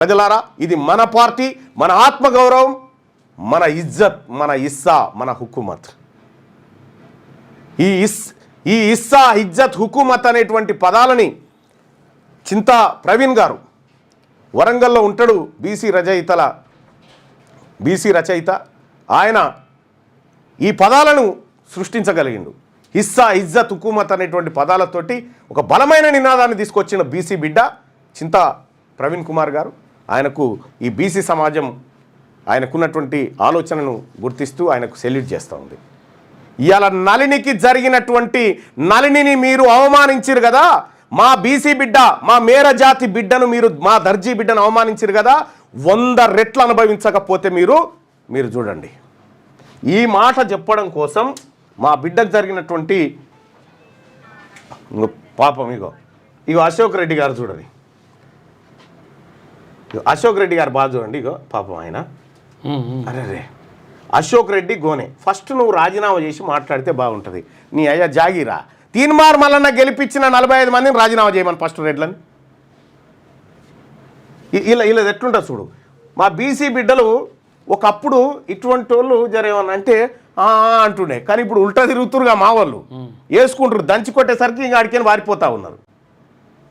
ప్రజలారా, ఇది మన పార్టీ, మన ఆత్మగౌరవం, మన ఇజ్జత్, మన ఇస్సా, మన హుకుమత్. ఈ ఇస్సా, ఇజ్జత్, హుకుమత్ అనేటువంటి పదాలని చింతా ప్రవీణ్ గారు వరంగల్లో ఉంటాడు, బీసీ రచయిత. ఆయన ఈ పదాలను సృష్టించగలిగిండు. ఇస్సా, ఇజ్జత్, హుకుమత్ అనేటువంటి పదాలతోటి ఒక బలమైన నినాదాన్ని తీసుకొచ్చిన బీసీ బిడ్డ చింతా ప్రవీణ్ కుమార్ గారు. ఆయనకు ఈ బీసీ సమాజం ఆయనకున్నటువంటి ఆలోచనను గుర్తిస్తూ ఆయనకు సెల్యూట్ చేస్తూ ఉంది. ఇవాళ నళినికి జరిగినటువంటి నళినిని మీరు అవమానించారు కదా, మా బీసీ బిడ్డ, మా మేర జాతి బిడ్డను మీరు, మా దర్జీ బిడ్డను అవమానించారు కదా, 100 రెట్లు అనుభవించకపోతే మీరు చూడండి. ఈ మాట చెప్పడం కోసం మా బిడ్డకు జరిగినటువంటి పాపం ఇగో అశోక్ రెడ్డి గారు చూడండి, అశోక్ రెడ్డి గారు బాగా చూడండి. ఇగో పాపం ఆయన, అరే అశోక్ రెడ్డి గోనే, ఫస్ట్ నువ్వు రాజీనామా చేసి మాట్లాడితే బాగుంటుంది. నీ అయ్యా జాగిరా, తీన్మార్ మల్లన్న గెలిపించిన 45 మందిని రాజీనామా చేయమని ఫస్ట్ రెడ్లని. ఇలా ఎట్లుంటుంది చూడు. మా బీసీ బిడ్డలు ఒకప్పుడు ఇటువంటి వాళ్ళు జరేమన్నా అంటే అంటుండే, కానీ ఇప్పుడు ఉల్టా తిరుగుతురుగా మా వాళ్ళు వేసుకుంటారు, దంచి కొట్టేసరికి ఇంకా అడికని వారిపోతూ ఉన్నారు.